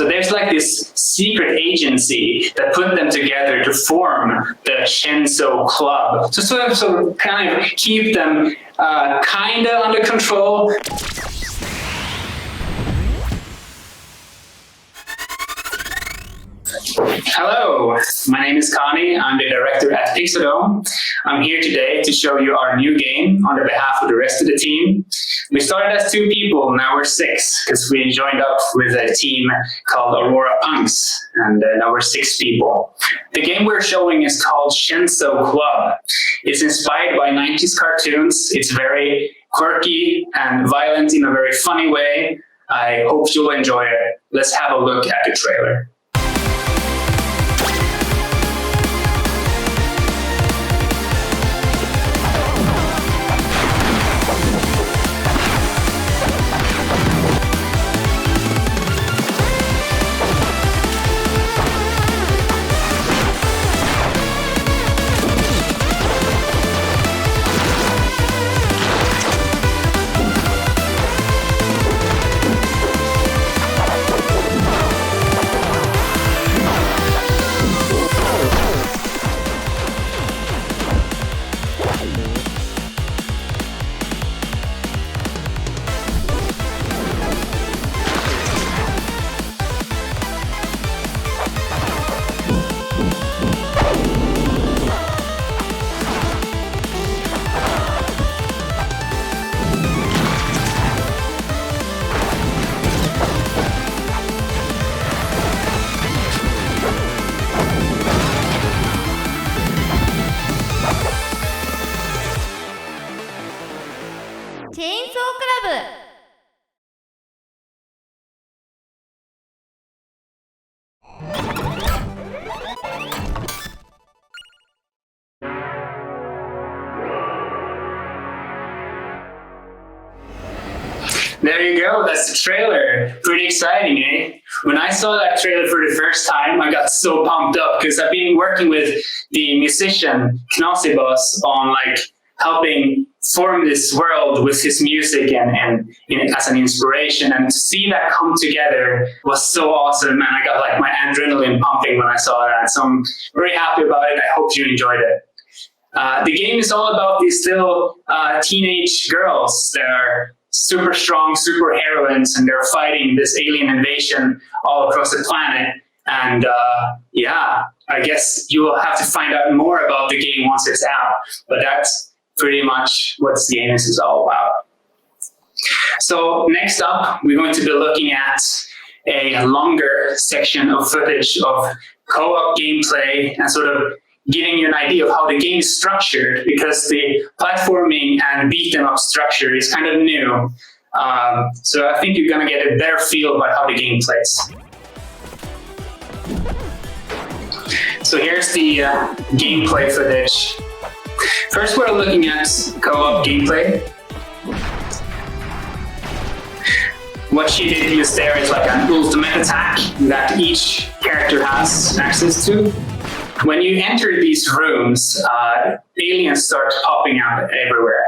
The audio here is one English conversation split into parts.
So there's like this secret agency that put them together to form the Chenso Club. So sort of kind of keep them kind of under control. Hello, my name is Koni. I'm the director at Pixadome. I'm here today to show you our new game on behalf of the rest of the team. We started as 2 people, now we're 6, because we joined up with a team called Aurora Punks, and now we're 6 people. The game we're showing is called Chenso Club. It's inspired by 90s cartoons. It's very quirky and violent in a very funny way. I hope you'll enjoy it. Let's have a look at the trailer. Chenso Club. There you go, that's the trailer. Pretty exciting, eh? When I saw that trailer for the first time, I got so pumped up because I've been working with the musician Koni on helping form this world with his music and as an inspiration, and to see that come together was so awesome, and I got my adrenaline pumping when I saw that. So I'm very happy about it. I hope you enjoyed it. The game is all about these little teenage girls that are super strong, super heroines, and they're fighting this alien invasion all across the planet. And yeah, I guess you will have to find out more about the game once it's out, but that's pretty much what this game is all about. So next up, we're going to be looking at a longer section of footage of co-op gameplay and sort of giving you an idea of how the game is structured, because the platforming and beat 'em up structure is kind of new. So I think you're going to get a better feel about how the game plays. So here's the gameplay footage. First, we're looking at co-op gameplay. What she did use there is an ultimate attack that each character has access to. When you enter these rooms, aliens start popping up everywhere.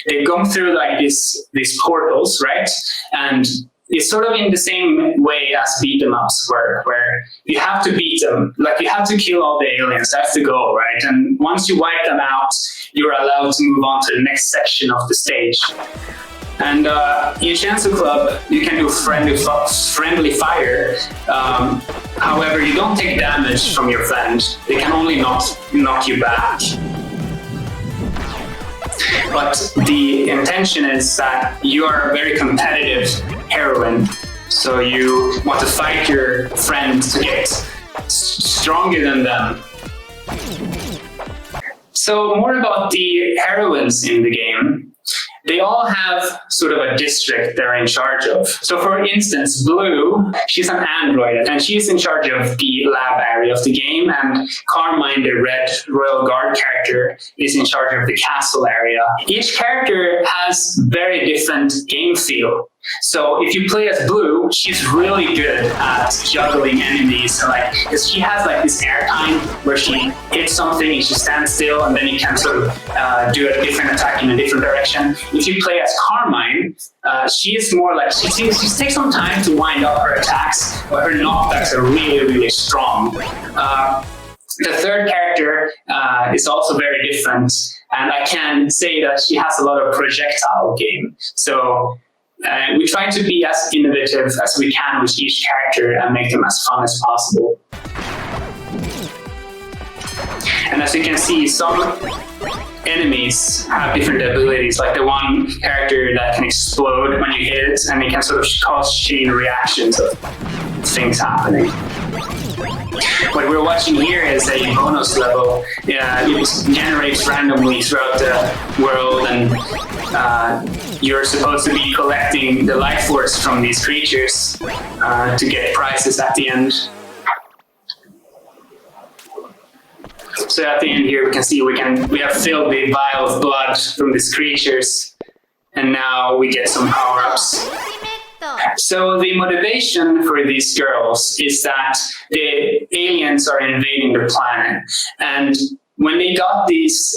They go through these portals, right? And it's sort of in the same way as beat 'em ups work, where you have to beat them. You have to kill all the aliens. That's the goal, right? And once you wipe them out, you're allowed to move on to the next section of the stage. And in Chenso Club, you can do friendly fire. However, you don't take damage from your friend. They can only knock you back. But the intention is that you are a very competitive heroine. So you want to fight your friend to get stronger than them. So more about the heroines in the game. They all have sort of a district they're in charge of. So for instance, Blue, she's an android, and she's in charge of the lab area of the game, and Carmine, the red Royal Guard character, is in charge of the castle area. Each character has very different game feel. So if you play as blue, she's really good at juggling enemies. Like, because she has like this air time where she hits something and she stands still, and then you can sort of do a different attack in a different direction. If you play as Carmine, she is more like she takes some time to wind up her attacks, but her knockbacks are really strong. The third character is also very different, and I can say that she has a lot of projectile game. So we try to be as innovative as we can with each character and make them as fun as possible. And as you can see, some enemies have different abilities, like the one character that can explode when you hit it, and it can sort of cause chain reactions of things happening. What we're watching here is a bonus level. It generates randomly throughout the world, and you're supposed to be collecting the life force from these creatures to get prizes at the end. So at the end here, we can see we have filled the vial of blood from these creatures, and now we get some power-ups. So the motivation for these girls is that the aliens are invading the planet, and when they got these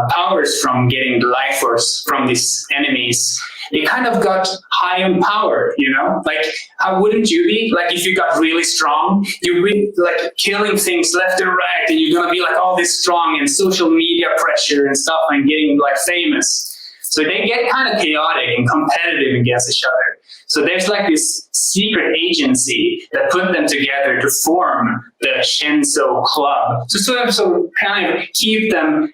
powers from getting the life force from these enemies, they kind of got high on power, you know? Like, how wouldn't you be? Like, if you got really strong, you'd be like killing things left and right, and you're gonna be like all this strong, and social media pressure and stuff, and getting like famous. So they get kind of chaotic and competitive against each other. So there's like this secret agency that put them together to form the Chenso Club to sort of kind of keep them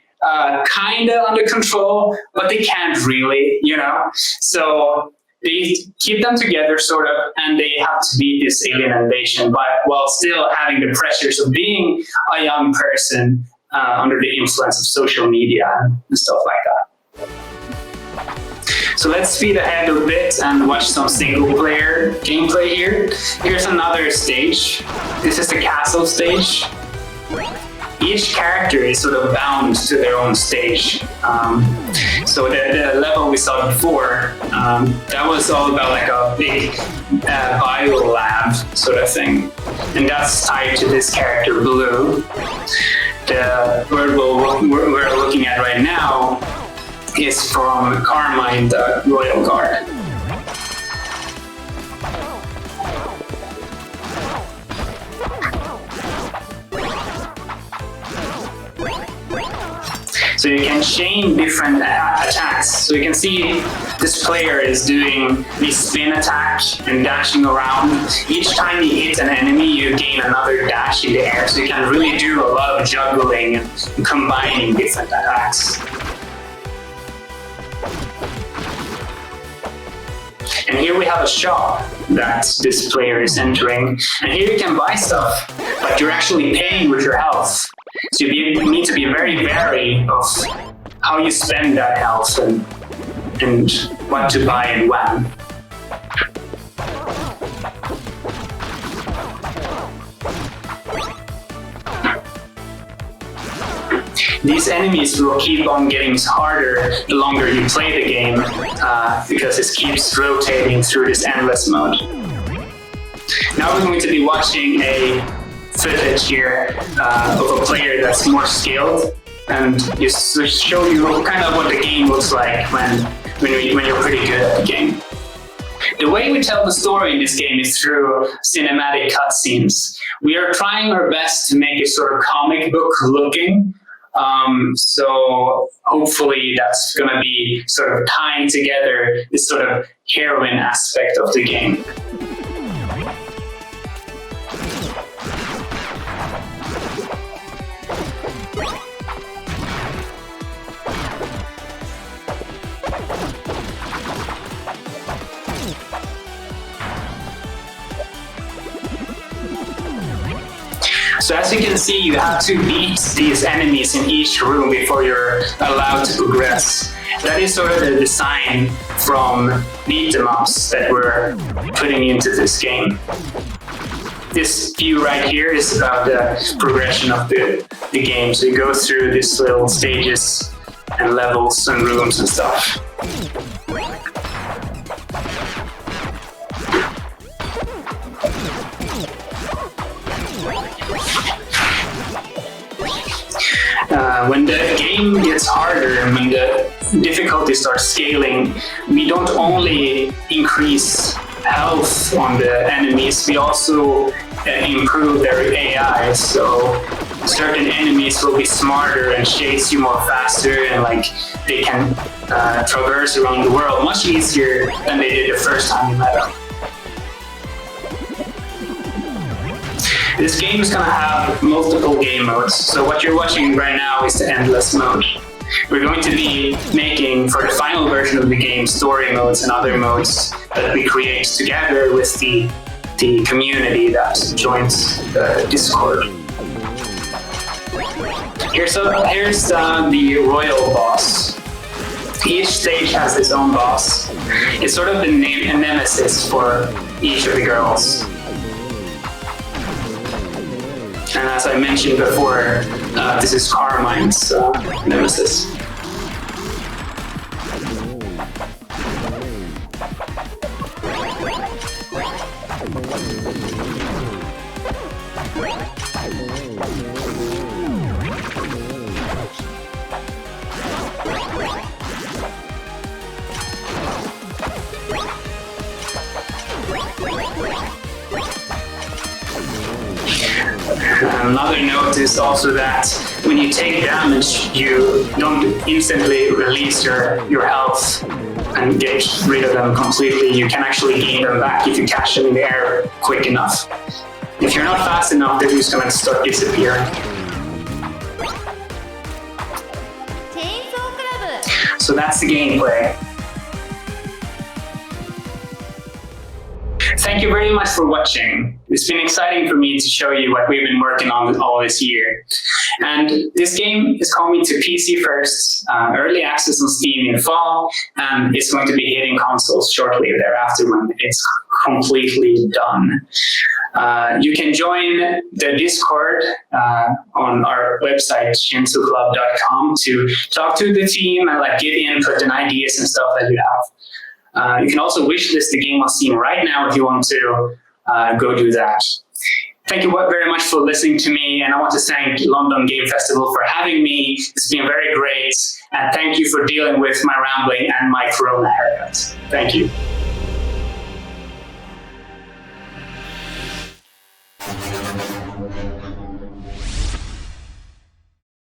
kind of under control, but they can't really, you know? So they keep them together sort of, and they have to beat this alien invasion, but while still having the pressures of being a young person under the influence of social media and stuff like that. So let's speed ahead a bit and watch some single player gameplay here. Here's another stage. This is the castle stage. Each character is sort of bound to their own stage. So the level we saw before, that was all about like a big bio lab sort of thing. And that's tied to this character, Blue. The word we're looking at right now is from Carmine, the Royal Guard. So you can chain different attacks. So you can see this player is doing the spin attack and dashing around. Each time you hit an enemy, you gain another dash in the air. So you can really do a lot of juggling and combining different attacks. And here we have a shop that this player is entering. And here you can buy stuff, but you're actually paying with your health. So you need to be very wary of how you spend that health and what to buy and when. These enemies will keep on getting harder the longer you play the game because it keeps rotating through this endless mode. Now we're going to be watching a footage here of a player that's more skilled, and just to show you kind of what the game looks like when you're pretty good at the game. The way we tell the story in this game is through cinematic cutscenes. We are trying our best to make it sort of comic book looking. So hopefully that's going to be sort of tying together this sort of heroine aspect of the game. So as you can see, you have to beat these enemies in each room before you're allowed to progress. That is sort of the design from beat 'em ups that we're putting into this game. This view right here is about the progression of the game. So you go through these little stages and levels and rooms and stuff. When the game gets harder and when the difficulty starts scaling, we don't only increase health on the enemies, we also improve their AI. So certain enemies will be smarter and chase you more faster, and like they can traverse around the world much easier than they did the first time you met them. This game is going to have multiple game modes. So what you're watching right now is the endless mode. We're going to be making, for the final version of the game, story modes and other modes that we create together with the community that joins the Discord. Here's the royal boss. Each stage has its own boss. It's sort of the nemesis for each of the girls. And as I mentioned before, this is Carmine's nemesis. Another note is also that when you take damage, you don't instantly release your health and get rid of them completely. You can actually gain them back if you catch them in the air quick enough. If you're not fast enough, they're just going to start disappearing. Chenso Club. So that's the gameplay. Thank you very much for watching. It's been exciting for me to show you what we've been working on all this year. And this game is coming to PC first, early access on Steam in fall, and it's going to be hitting consoles shortly thereafter when it's completely done. You can join the Discord on our website, chensoclub.com, to talk to the team and like give input and ideas and stuff that you have. You can also wishlist the game on Steam right now if you want to go do that. Thank you very much for listening to me, and I want to thank London Game Festival for having me. It's been very great, and thank you for dealing with my rambling and my corona haircut. Thank you.